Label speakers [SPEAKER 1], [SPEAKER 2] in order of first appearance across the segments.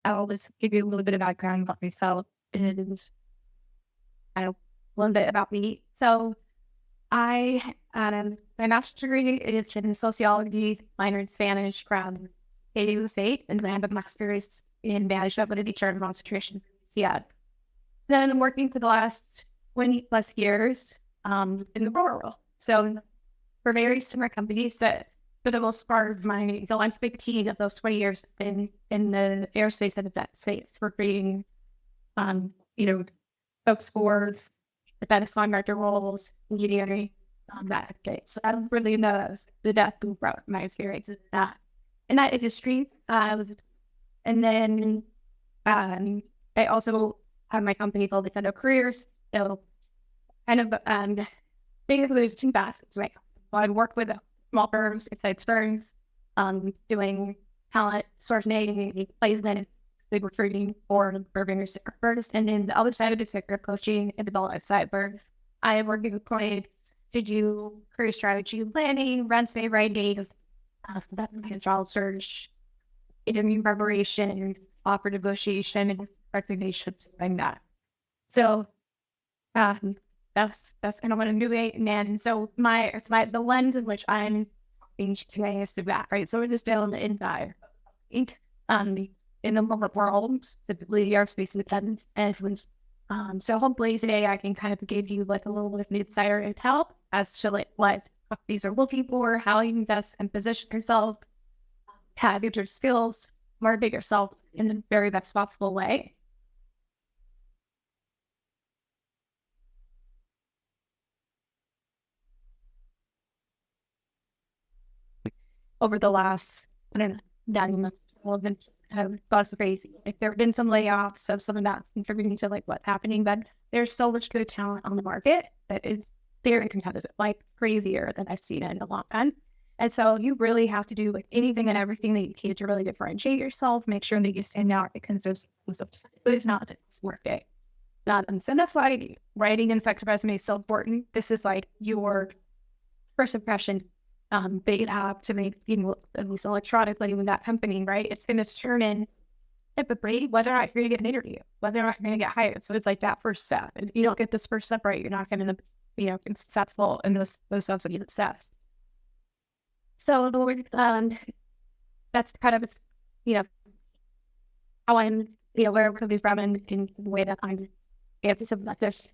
[SPEAKER 1] I'll just give you a little bit of background about myself and a little bit about me. So I, my master's degree is in sociology, minor in Spanish from KU State, and I have a master's in management with a HR and concentration. Yeah. Then I'm working for the last 20 plus years in the rural. So for very similar companies that, for the most part of the last 15 of those 20 years in the aerospace and defense space, we're creating, folks for defense contractor roles, engineering, that thing. So I'm really the depth of my experience in that industry. And then I also have my company called Defender Careers. So kind of basically there's two facets, right? I work with small firms, inside firms, doing talent sourcing, placement, big recruiting for vendors first. And then the other side of it is career coaching and development side where I am working with clients to do career strategy planning, resume writing, job search, interview preparation, offer negotiation, and recognition, like that. So that's kind of what I'm doing. And so the lens in which I'm being today is to that, right? So we're just down the inside. In the world, typically aerospace and defense. And so hopefully today I can kind of give you like a little bit of insider intel as to like what companies are looking for, how you invest and position yourself, have your skills, market yourself in the very best possible way. Over the last, 9 months, have gone crazy. Like there have been some layoffs, so some of that's contributing to like what's happening. But there's so much good talent on the market that is very competitive, like crazier than I've seen in a long time. And so you really have to do like anything and everything that you can to really differentiate yourself, make sure that you stand out because it's not worth it. And that's why writing an effective resume is so important. This is like your first impression that you have to make, at least electronically with that company, right? It's going to determine typically whether or not you're going to get an interview, whether or not you're going to get hired. So it's like that first step. And if you don't get this first step right, you're not going to, be successful in those subsequent steps. So that's kind of, how I'm, where I'm coming from and the way that I'm answering some of this.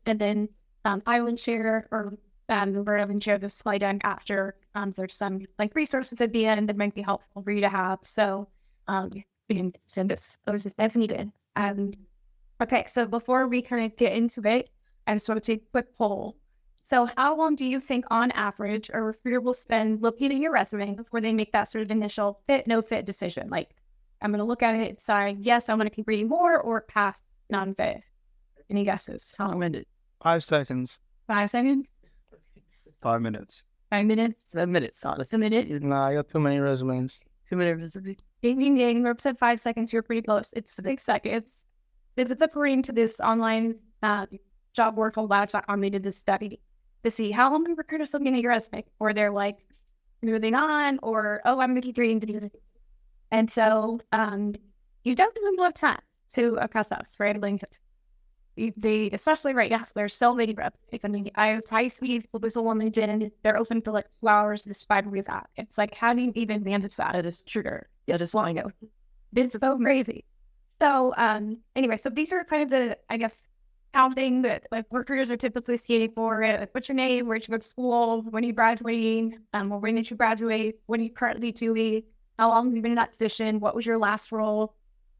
[SPEAKER 1] And then I will share or where I can share this slide deck after. There's some like resources at the end that might be helpful for you to have. So we can send this as needed. Okay, so before we kind of get into it, I just want to take a quick poll. So how long do you think on average a recruiter will spend looking at your resume before they make that sort of initial fit, no fit decision? Like, I'm going to look at it and decide, yes, I want to keep reading more, or pass, non-fit. Any guesses? How long is it?
[SPEAKER 2] 5 seconds.
[SPEAKER 1] 5 seconds?
[SPEAKER 2] 5 minutes.
[SPEAKER 1] 5 minutes?
[SPEAKER 3] A minute, honestly.
[SPEAKER 1] A minute?
[SPEAKER 2] Nah, I got too many resumes.
[SPEAKER 3] Too many resumes.
[SPEAKER 1] You said 5 seconds, you're pretty close. It's 6 seconds. It's according to this online job board called labs.com. They did this study to see how long do recruiters looking at your resume, or they're like moving on, or I'm going to keep reading. And so you don't have enough time to process, right? Like they, especially right now, there's so many resumes. I mean, I see people this woman did, and they're open for like 2 hours. This 5 minutes out. It's like, how do you even manage that? It is trigger.
[SPEAKER 3] Yeah, just want to go.
[SPEAKER 1] It's so crazy. So anyway, so these are kind of the, I guess, counting that like recruiters are typically skating for. Like, what's your name? Where'd you go to school? When are you graduating? Or when did you graduate? What are you currently doing? How long have you been in that position? What was your last role?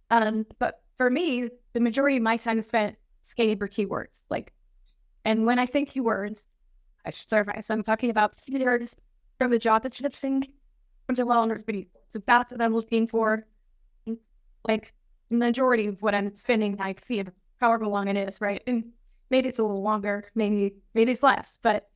[SPEAKER 1] But for me, the majority of my time is spent skating for keywords. And when I say keywords, I should clarify. So I'm talking about keywords from the job description, from the well-known video. So that's what I'm looking for. Like the majority of what I'm spending, I see it however long it is, right? And maybe it's a little longer, maybe it's less, but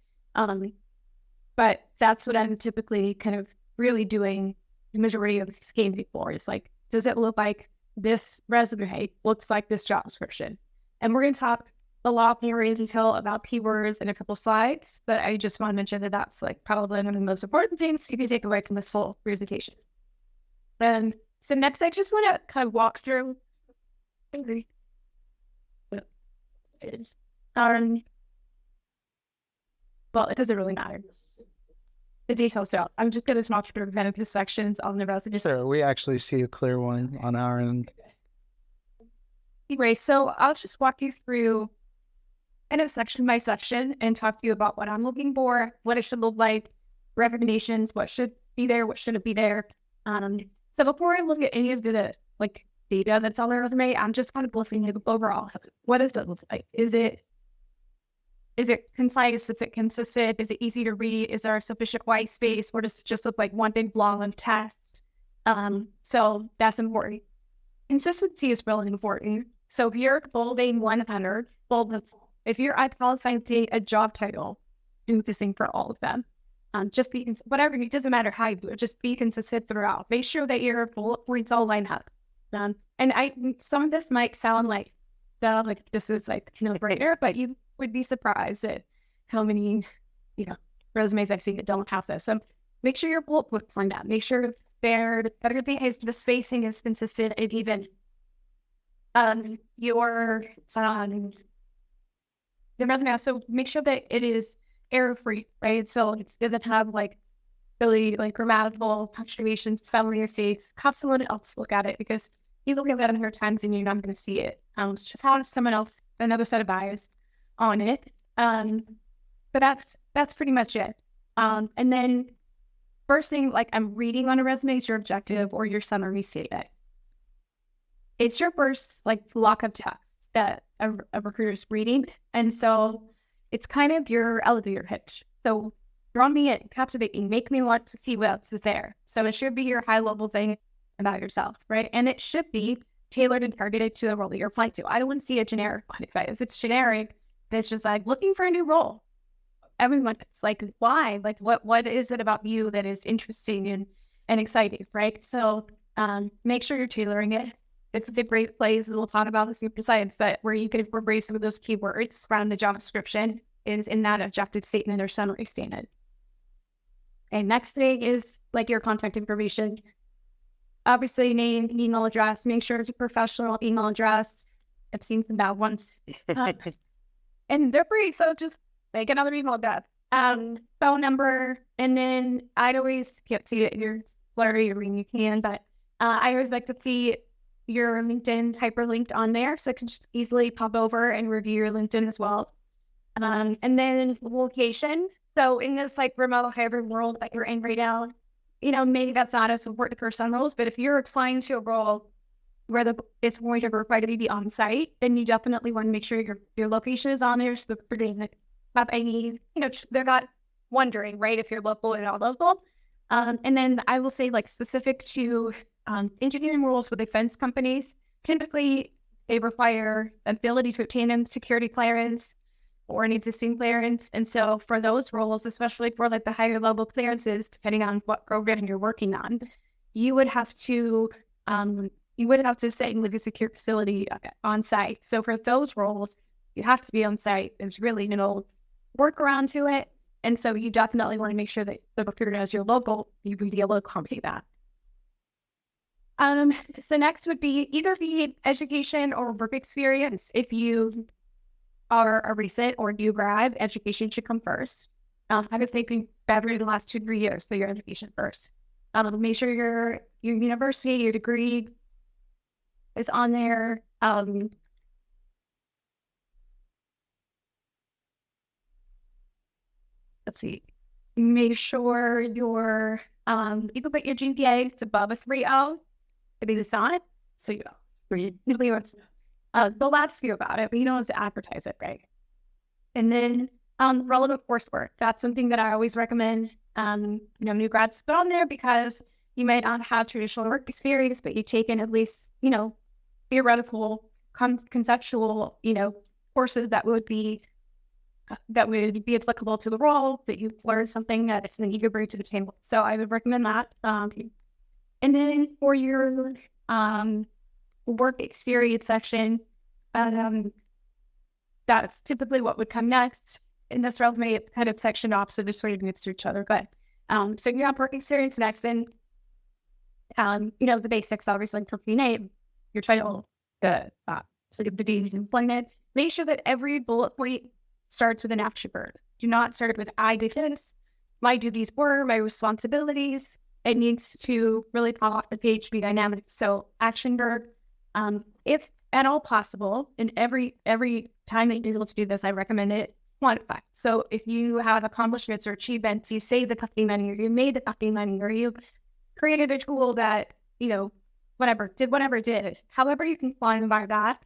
[SPEAKER 1] that's what I'm typically kind of really doing the majority of skating for. It's like, does it look like this resume looks like this job description? And we're going to talk a lot more in detail about keywords in a couple slides, but I just want to mention that that's like probably one of the most important things you can take away from this whole presentation. And So next, I just want to kind of walk through. Well, it doesn't really matter. The details out. I'm just going to talk through kind of the sections on the resume.
[SPEAKER 2] Sir, we actually see a clear one on our end.
[SPEAKER 1] Anyway, so I'll just walk you through kind of section by section and talk to you about what I'm looking for, what it should look like, recommendations, what should be there, what shouldn't be there. So before I look at any of the like data that's on the resume, I'm just kind of looking at overall. What does it look like? Is it concise? Is it consistent? Is it easy to read? Is there sufficient white space? Or does it just look like one big blob of text? So that's important. Consistency is really important. So if you're bolding 100, bold them. If you're italicizing a job title, do the same for all of them. Just be, whatever, it doesn't matter how you do it, just be consistent throughout. Make sure that your bullet points all line up. And some of this might sound like this is like no brainer, but you would be surprised at how many, resumes I've seen that don't have this. So make sure your bullet points line up. Make sure the spacing is consistent, and even the resume. So make sure that it is error-free, right? So it doesn't have like really like grammatical punctuations, spelling mistakes. Have someone else look at it, because you look at that 100 times and you're not going to see it. Just have someone else, another set of eyes on it. But that's pretty much it. And then first thing, like I'm reading on a resume, is your objective or your summary statement. It's your first like block of text that a recruiter is reading. And so it's kind of your elevator pitch. So draw me in, captivate me, make me want to see what else is there. So it should be your high level thing about yourself, right? And it should be tailored and targeted to the role that you're applying to. I don't want to see a generic one. If it's generic, it's just like looking for a new role. Everyone, it's like, why? Like, what is it about you that is interesting and exciting, right? So make sure you're tailoring it. It's a great place, and we'll talk about this in science, but where you can incorporate some of those keywords around the job description is in that objective statement or summary statement. And next thing is like your contact information. Obviously, name, email address. Make sure it's a professional email address. I've seen some bad ones. And they're free, so just make another email address. Phone number, and then I'd always can't see it in your slurry, or you can, but I always like to see your LinkedIn hyperlinked on there, so I can just easily pop over and review your LinkedIn as well. And then location. So in this like remote hybrid world that you're in right now, maybe that's not as important for some roles, but if you're applying to a role where it's going to require to be on site, then you definitely want to make sure your location is on there, so the doesn't have any, they're not wondering, right, if you're local or not local. And then I will say, like, specific to engineering roles with defense companies, typically they require ability to obtain a security clearance or an existing clearance. And so for those roles, especially for like the higher level clearances, depending on what program you're working on, you would have to stay in like a secure facility on site. So for those roles, you have to be on site. There's really no workaround to it. And so you definitely want to make sure that the recruiter knows you're local. You can be able to accommodate that. So next would be either the education or work experience. If you are a recent or new grad, education should come first. I would think better the last 2-3 years for your education first. Make sure your university, your degree is on there. Let's see. Make sure you can put your GPA, it's above a 3.0. If it's not, so they'll ask you about it, but you don't have to advertise it, right? And then relevant coursework. That's something that I always recommend new grads put on there, because you might not have traditional work experience, but you've taken at least, theoretical, conceptual, courses that would be applicable to the role, that you've learned something that you could bring to the table. So I would recommend that. And then for your work experience section, that's typically what would come next. In this resume, it's kind of sectioned off, so they're sort of next to each other. But so you have work experience next, and The basics, obviously, company name, your title, the sort of the date of employment. Make sure that every bullet point starts with an action verb. Do not start with I did this, my duties were, my responsibilities. It needs to really pop off the page, be dynamic. So action verb, if at all possible, and every time that you're able to do this, I recommend it, quantify. So if you have accomplishments or achievements, you saved the company money, or you made the company money, or you created a tool that, whatever it did. However you can quantify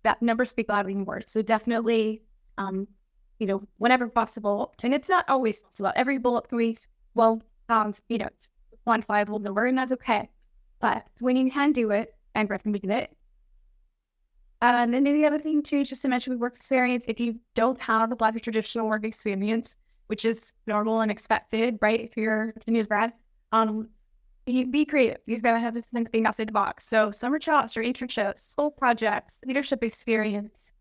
[SPEAKER 1] that number speak louder than words. So definitely, whenever possible, and it's not always possible. Every bullet point will, quantifiable number, and that's okay. But when you can do it, and recommend it. And then the other thing too, just to mention with work experience, if you don't have a lot of traditional work experience, which is normal and expected, right? If you're a news grad, you be creative. You've got to have this thing outside the box. So summer jobs or internships, school projects, leadership experience,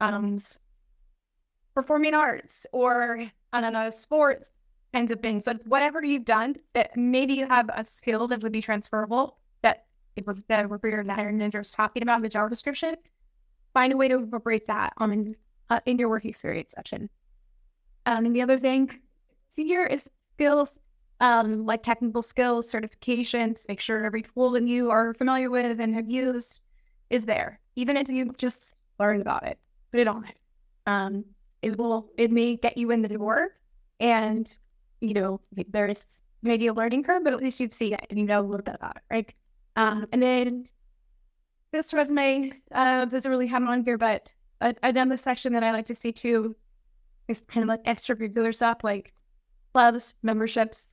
[SPEAKER 1] performing arts, or I don't know, sports kinds of things. So whatever you've done that maybe you have a skill that would be transferable, that it was the recruiter and the hiring manager was talking about in the job description. Find a way to incorporate that in your work experience section. And the other thing here is skills, like technical skills, certifications. Make sure every tool that you are familiar with and have used is there. Even if you just learn about it, put it on it. It may get you in the door, and there's maybe a learning curve, but at least you'd see it and you know a little bit about it, right? And then this resume doesn't really have it on here, but another section that I like to see too is kind of like extracurricular stuff, like clubs, memberships,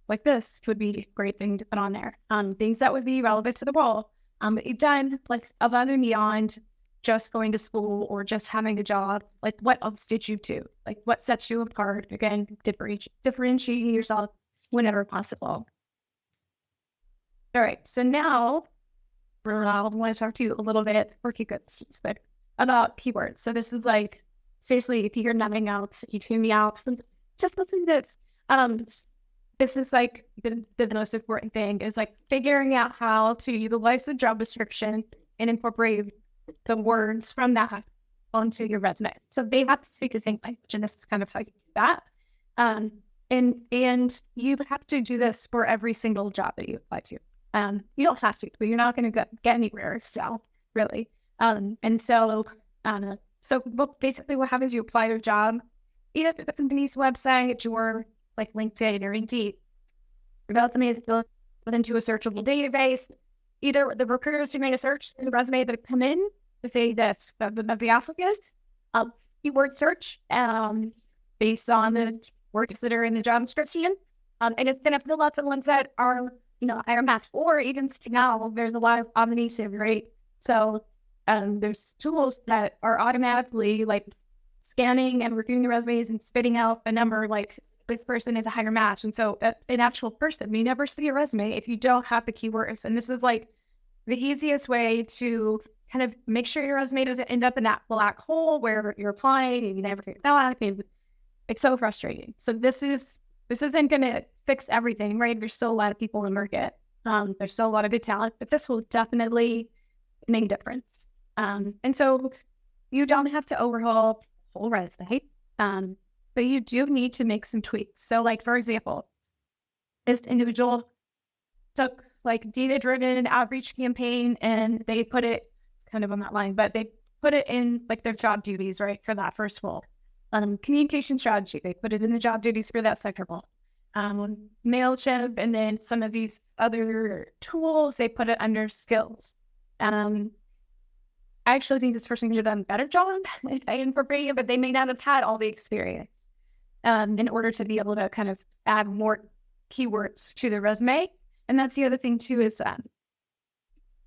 [SPEAKER 1] like this would be a great thing to put on there. Things that would be relevant to the role that you've done, like above and beyond just going to school or just having a job. Like what else did you do? Like what sets you apart? Again, differentiating yourself whenever possible. All right, so now I want to talk to you a little bit, about keywords. So this is like, seriously, if you hear nothing else, if you tune me out, just listen to this. This is like the most important thing is like figuring out how to utilize the job description and incorporate the words from that onto your resume. So they have to speak the same language, and this is kind of how you do that. And you have to do this for every single job that you apply to. You don't have to, but you're not going to get anywhere. So really, so basically what happens, you apply to a job, either through the company's website or like LinkedIn or Indeed. Your resume is built into a searchable database. Either the recruiters doing a search in the resume that come in, the thing that's of the applicants, keyword search based on the words that are in the job description, and it's going to fill out the ones that are higher match, or even now there's a lot of omniscient, right? So there's tools that are automatically like scanning and reviewing the resumes and spitting out a number like this person is a higher match. And so an actual person may never see a resume if you don't have the keywords. And this is like the easiest way to kind of make sure your resume doesn't end up in that black hole where you're applying and you never get back. It's so frustrating. So this isn't going to fix everything, right? There's still a lot of people in the market. There's still a lot of good talent, but this will definitely make a difference. And so you don't have to overhaul the whole resume, but you do need to make some tweaks. So like, for example, this individual took like data-driven outreach campaign and they put it kind of on that line, but they put it in like their job duties, right? For that first role. Communication strategy, they put it in the job duties for that second role. MailChimp, and then some of these other tools, they put it under skills. I actually think this person could have done a better job incorporating it, but they may not have had all the experience in order to be able to kind of add more keywords to the resume. And that's the other thing too is,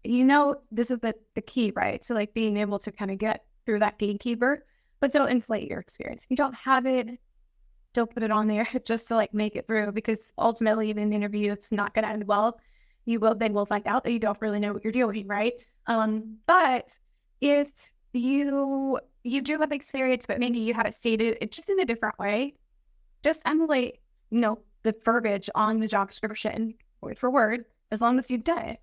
[SPEAKER 1] this is the key, right? So like being able to kind of get through that gatekeeper, but don't inflate your experience. If you don't have it, don't put it on there just to like make it through, because ultimately in an interview, it's not going to end well. They will find out that you don't really know what you're doing, right? But if you do have experience, but maybe you have it stated it just in a different way, just emulate, the verbiage on the job description word for word, as long as you've done it.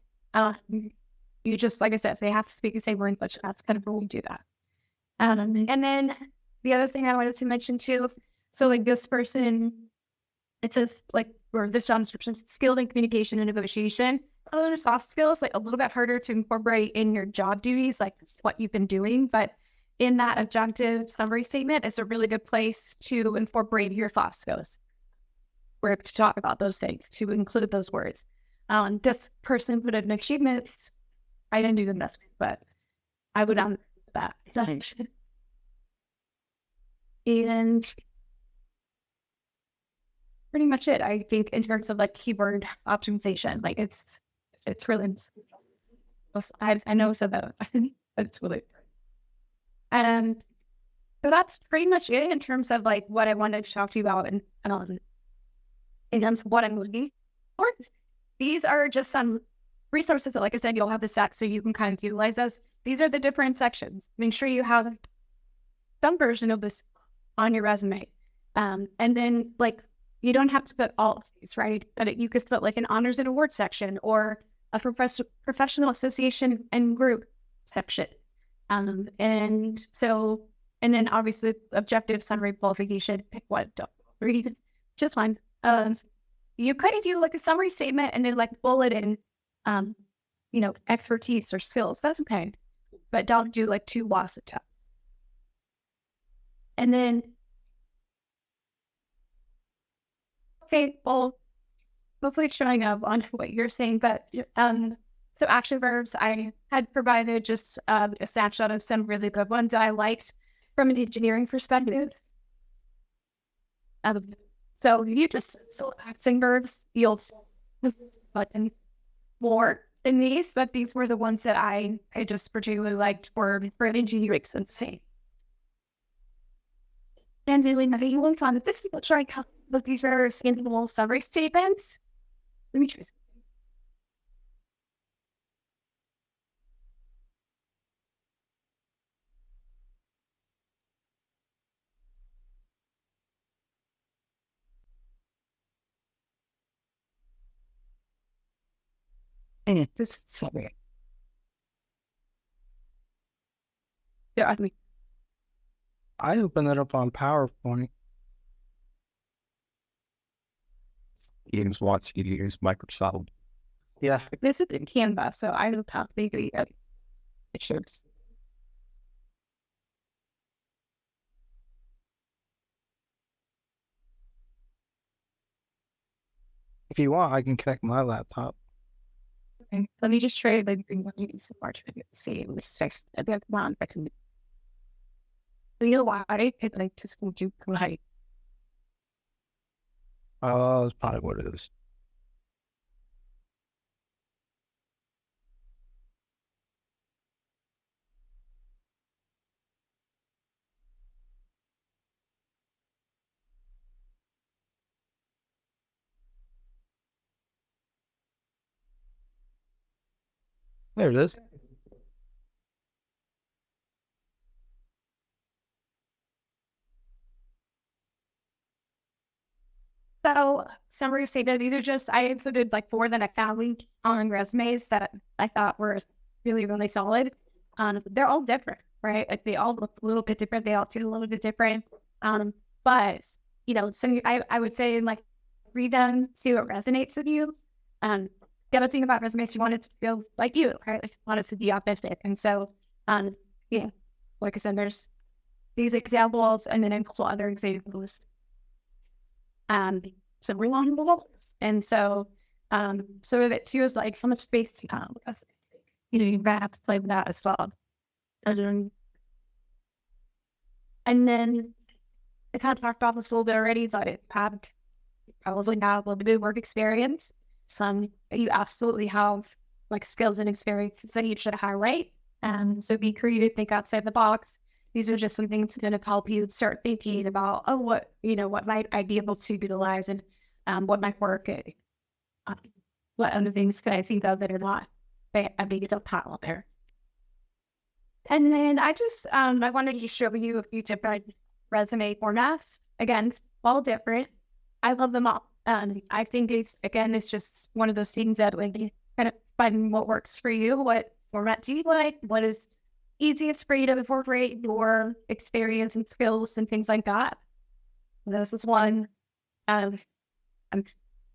[SPEAKER 1] You just, like I said, if they have to speak the same language, that's kind of where we do that. And then the other thing I wanted to mention too, so like this person, it says like, or this job description, skilled in communication and negotiation. Other soft skills, like a little bit harder to incorporate in your job duties, like what you've been doing. But in that objective summary statement, it's a really good place to incorporate your soft skills. We're to talk about those things, to include those words. This person put in achievements. I didn't do the best, but I would on that. And pretty much it. I think in terms of like keyword optimization, like it's really, I know so that it's really, so that's pretty much it in terms of like what I wanted to talk to you about and in terms of what I'm looking for. These are just some resources that, like I said, you'll have the stats so you can kind of utilize those. These are the different sections. Make sure you have some version of this on your resume. And then like, you don't have to put all of these, right? But you could put like an honors and awards section or a professional association and group section. And then obviously objective summary qualification, pick one, don't read, just one. You could do like a summary statement and then like bullet in, expertise or skills. That's okay. But don't do like 2 WASA tests. And then, okay, well, hopefully it's showing up on what you're saying, but so action verbs, I had provided just a snapshot of some really good ones that I liked from an engineering perspective. So you just action verbs, you'll button more in these, but these were the ones that I just particularly liked for an engineering sense. And then you will find that this will try to come with these are sample summary statements. Let me try. This is sorry. Yeah, I mean,
[SPEAKER 2] I opened it up on PowerPoint.
[SPEAKER 3] Games wants you to use Microsoft.
[SPEAKER 2] Yeah.
[SPEAKER 1] this is in Canva, so I don't have to agree. It shows.
[SPEAKER 2] If you want, I can connect my laptop.
[SPEAKER 1] Okay. Let me just try like bring one of these apart to see this text at that one. I can. You know why I didn't like to school to like.
[SPEAKER 2] Oh, that's probably what it is. There it is.
[SPEAKER 1] So summary statement, these are just, I included like 4 that I found on resumes that I thought were really, really solid. They're all different, right? Like they all look a little bit different. They all feel a little bit different. But so I would say like read them, see what resonates with you. The other thing about resumes, you want it to feel like you, right? Like you want it to be authentic. And so, like I said, there's these examples and then a couple other examples. Some reliable and so some of it too is like how much space do you have, because you're gonna have to play with that as well. And then I kind of talked about this a little bit already, so I probably have a little bit of work experience. Some you absolutely have like skills and experiences that you should highlight. So be creative, think outside the box. These are just some things that kind of help you start thinking about, what might I be able to utilize and what might work. What other things could I think of that are not a big pile there. And then I just, I wanted to show you a few different resume formats. Again, all different. I love them all. I think it's just one of those things that when you kind of find what works for you. What format do you like? What is easiest for you to incorporate your experience and skills and things like that? This is one. Um,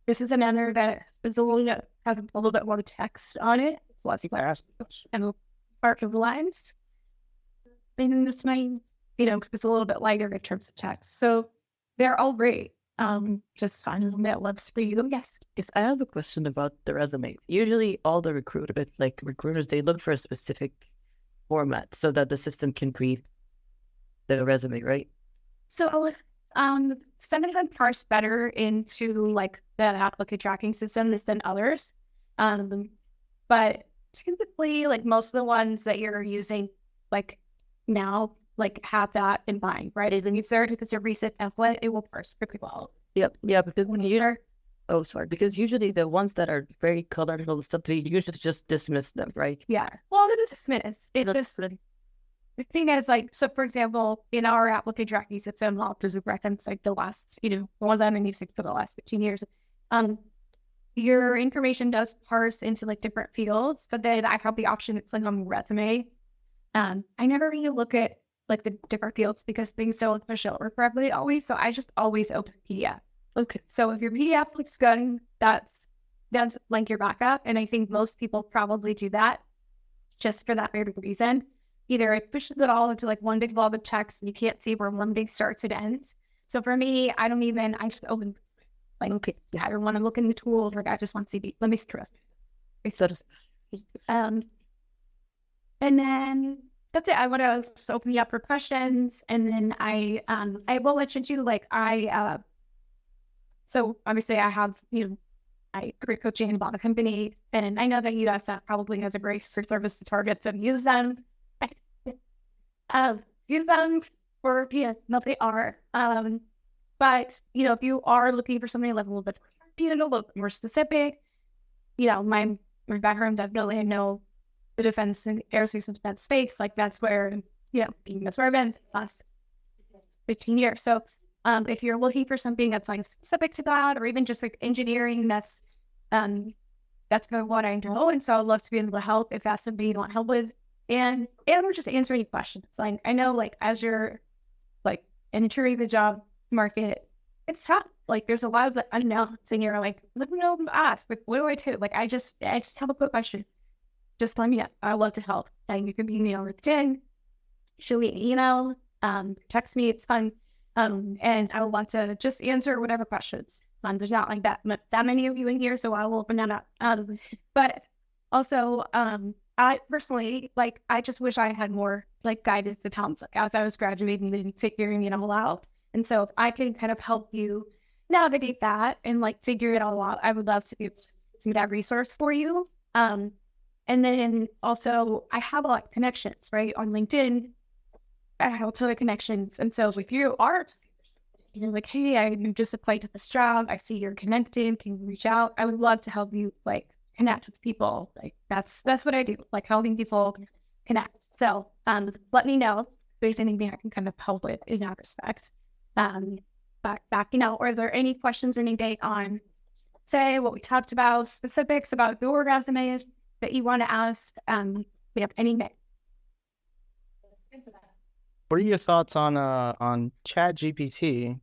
[SPEAKER 1] this is another that is a little bit, has a little bit more text on it. Less and part of the lines. And this might, it's a little bit lighter in terms of text. So they're all great. Just finding them that works for you. Yes.
[SPEAKER 4] Yes, I have a question about the resume. Usually all the recruiters, they look for a specific format so that the system can read the resume, right?
[SPEAKER 1] So some of them parse better into like the applicant tracking system than others. But typically like most of the ones that you're using like now like have that in mind, right? And if it's a recent template, it will parse pretty well.
[SPEAKER 4] Yep. Yeah, because because usually the ones that are very colorful and stuff, they usually just dismiss them, right?
[SPEAKER 1] Yeah. Well, it is dismissed. The thing is, like, so for example, in our applicant tracking system, I'll just reference like the last, the ones I've been using for the last 15 years. Your information does parse into like different fields, but then I have the option to click on resume. I never really look at like the different fields because things don't push over correctly always. So I just always open PDF.
[SPEAKER 4] Okay.
[SPEAKER 1] So if your PDF looks good, that's like your backup. And I think most people probably do that just for that very reason. Either it pushes it all into like one big blob of text and you can't see where one big starts and ends. So for me, I just open like, okay, I don't want to look in the tools or I just want to see, let me stress. And then that's it. I want to open you up for questions, and then I will let you do like so obviously I have I career coaching about a company, and I know that USF probably has a great service to targets and use them. Use them for no they are. But if you are looking for something like a little bit a little bit more specific, my background definitely I know the defense and aerospace and defense space, like that's where that's where I've been the last 15 years. So if you're looking for something that's like specific to that, or even just like engineering, that's kind of what I know. And so I'd love to be able to help if that's something you want help with. And we're just answering questions. Like I know like as you're like entering the job market, it's tough. Like there's a lot of unknowns and you're like, let me know what to ask. Like what do I do? Like I just have a quick question. Just let me know. I'd love to help. And you can be me on LinkedIn, shoot me an email, text me, it's fun. And I would love to just answer whatever questions. There's not like that many of you in here, so I will open that up. But also, I personally, like, I just wish I had more like guidance and help as I was graduating and figuring it all out. And so if I can kind of help you navigate that and like figure it all out, I would love to be that resource for you. And then also I have a lot of connections, right? On LinkedIn, I have a ton of connections. And so if you are, like, hey, I just applied to this job, I see you're connected, can you reach out? I would love to help you like connect with people. Like that's what I do, like helping people connect. So let me know if there's anything I can kind of help with in that respect. Back, or are there any questions or anything on, say, what we talked about, specifics about your resume that you want to ask? We have anything.
[SPEAKER 2] What are your thoughts on ChatGPT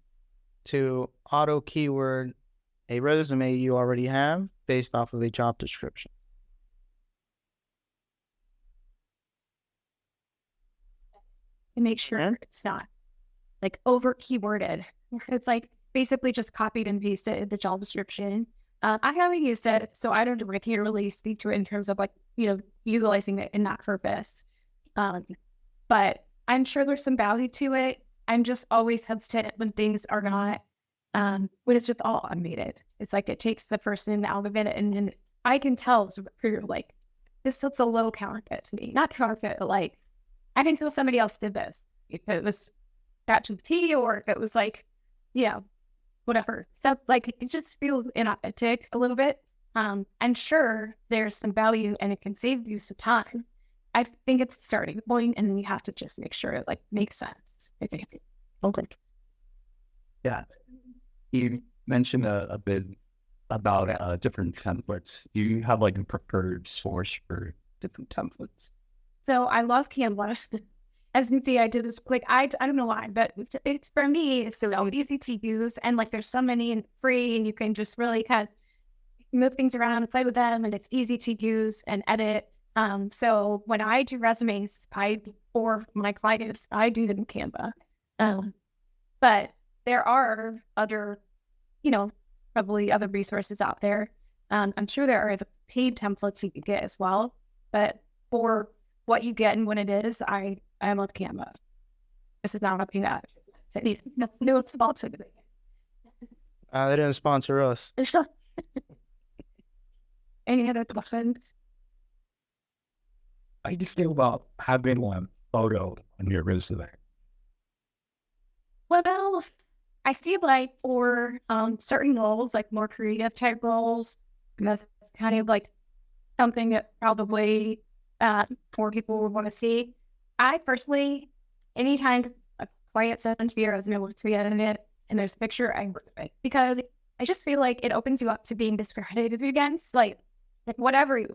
[SPEAKER 2] to auto keyword a resume you already have based off of a job description?
[SPEAKER 1] To make sure it's not like over keyworded. It's like basically just copied and pasted the job description. I haven't used it, so I can't really speak to it in terms of like, utilizing it in that purpose. But I'm sure there's some value to it. I'm just always hesitant when things are not, when it's just all automated. It's like it takes the person out of it, and I can tell, like, this looks a little counterfeit to me. Not counterfeit, but like, I can tell somebody else did this. If it was ChatGPT or if it was like, whatever. So like, it just feels inauthentic a little bit. I'm sure there's some value and it can save you some time. I think it's the starting point, and then you have to just make sure it like makes sense. I think.
[SPEAKER 4] Okay.
[SPEAKER 3] Yeah. You mentioned a bit about different templates. Do you have like a preferred source for different templates?
[SPEAKER 1] So I love Canva. As you can see, I did this quick. I don't know why, but it's for me. It's so easy to use, and like there's so many and free, and you can just really kind of move things around and play with them, and it's easy to use and edit. So when I do resumes, for my clients, I do them in Canva. But there are other, probably other resources out there. I'm sure there are the paid templates you can get as well. But for what you get and what it is, I love Canva. This is not a peanut. No, it's about to.
[SPEAKER 2] They didn't sponsor us.
[SPEAKER 1] Any other questions?
[SPEAKER 3] I just think about having one photo on your resume.
[SPEAKER 1] Well, I feel like for certain roles, like more creative type roles, that's kind of like something that probably more people would want to see. I personally, anytime a client sends me a resume, wants to get in it, and there's a picture, I work it because I just feel like it opens you up to being discriminated against, like whatever you,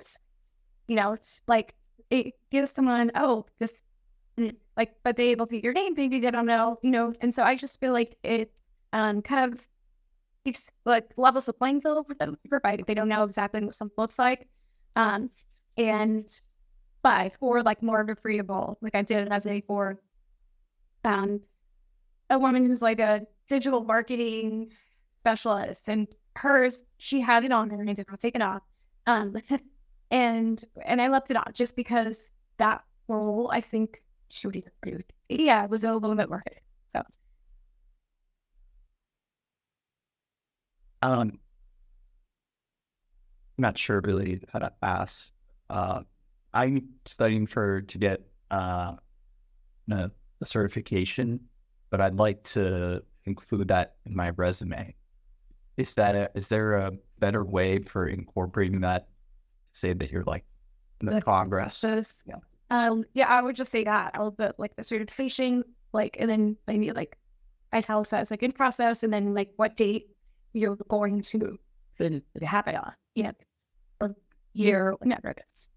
[SPEAKER 1] it's like it gives someone, this, like, but they look at your name, maybe they don't know, and so I just feel like it kind of keeps like levels the playing field with them, provided they don't know exactly what something looks like, but for like more of a readable, like I did as for a woman who's like a digital marketing specialist, and hers, she had it on her and I did not take it off. And I left it on just because that role, I think she would even, it was a little bit more. So
[SPEAKER 3] Not sure really how to ask. I'm studying to get a certification, but I'd like to include that in my resume. Is there a better way for incorporating that? Say that you're like in the progress.
[SPEAKER 1] yeah, I would just say that I'll put like the certification, like, and then maybe like italicize like in process, and then like what date you're going to have it on, or year, whatever it is.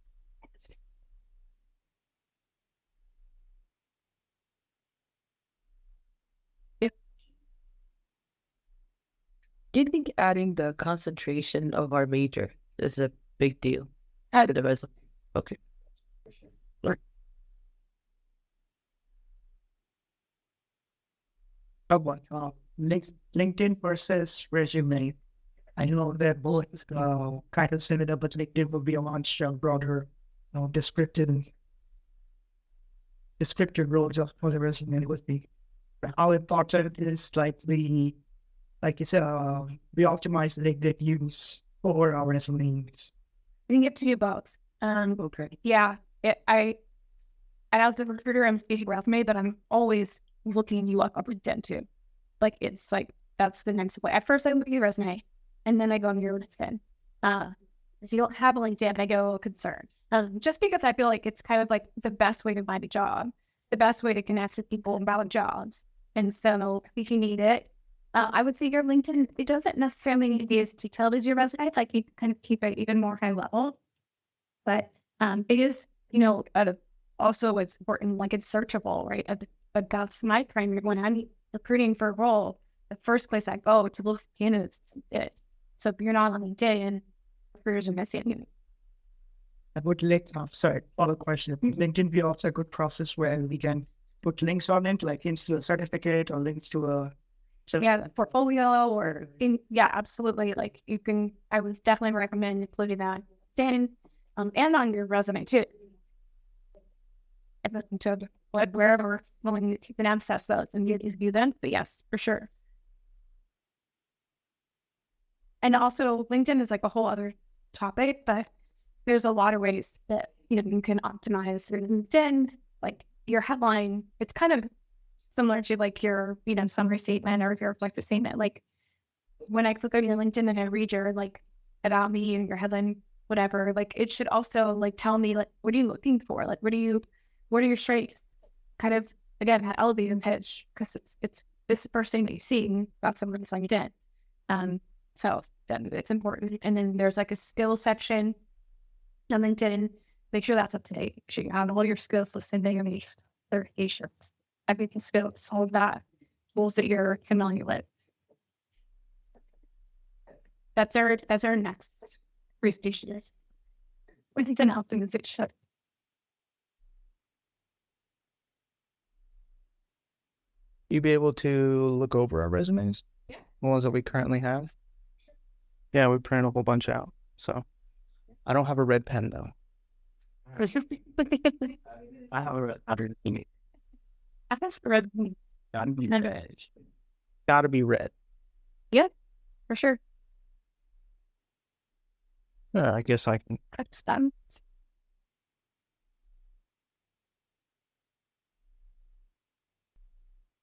[SPEAKER 4] Do you think adding the concentration of our major is a big deal? To the resume? Okay.
[SPEAKER 5] LinkedIn versus resume. I know that both kind of similar, but LinkedIn will be a much broader, descriptive roles for the resume would be. How important is like you said, we optimize the LinkedIn use for our resumes.
[SPEAKER 1] I can get to do both.
[SPEAKER 5] Okay.
[SPEAKER 1] Yeah, I as a recruiter, I'm busy resume, but I'm always looking you up on LinkedIn too. Like it's like that's the next way. At first, I look at your resume, and then I go on your LinkedIn. If you don't have a LinkedIn, I go concerned. Just because I feel like it's kind of like the best way to find a job, the best way to connect with people about jobs. And so, if you need it, I would say your LinkedIn. It doesn't necessarily need to be as detailed as your resume. Like you kind of keep it even more high level, but it is, also it's important. Like it's searchable, right? But that's my primary when I'm recruiting for a role. The first place I go to look for candidates is LinkedIn. So if you're not on LinkedIn, recruiters are missing you.
[SPEAKER 5] I would other question. LinkedIn be also a good process where we can put links on it, like links to a certificate or links to a
[SPEAKER 1] portfolio or absolutely. Like you can, I would definitely recommend including that in and on your resume too. And to wherever you can access those and you view them. But yes, for sure. And also LinkedIn is like a whole other topic, but there's a lot of ways that you can optimize your LinkedIn, like your headline. It's kind of similar to like your summary statement or your reflective statement. Like when I click on your LinkedIn and I read your like about me and your headline, whatever, like it should also like tell me like what are you looking for? Like what are your strengths? Kind of again that elevator pitch, because it's the first thing that you see about someone's LinkedIn. So then it's important. And then there's like a skills section on LinkedIn. Make sure that's up to date. Make sure you have all your skills listed there, your certifications, everything skills, all of that, tools that you're familiar with. That's our next presentation. With an optimization.
[SPEAKER 2] You be able to look over our resumes?
[SPEAKER 1] Yeah.
[SPEAKER 2] The ones that we currently have? Yeah, we printed a whole bunch out. So I don't have a red pen though. I have a red pen.
[SPEAKER 1] I guess red
[SPEAKER 2] Gotta be red. Gotta be red.
[SPEAKER 1] for sure.
[SPEAKER 2] I guess I can.
[SPEAKER 1] That's done.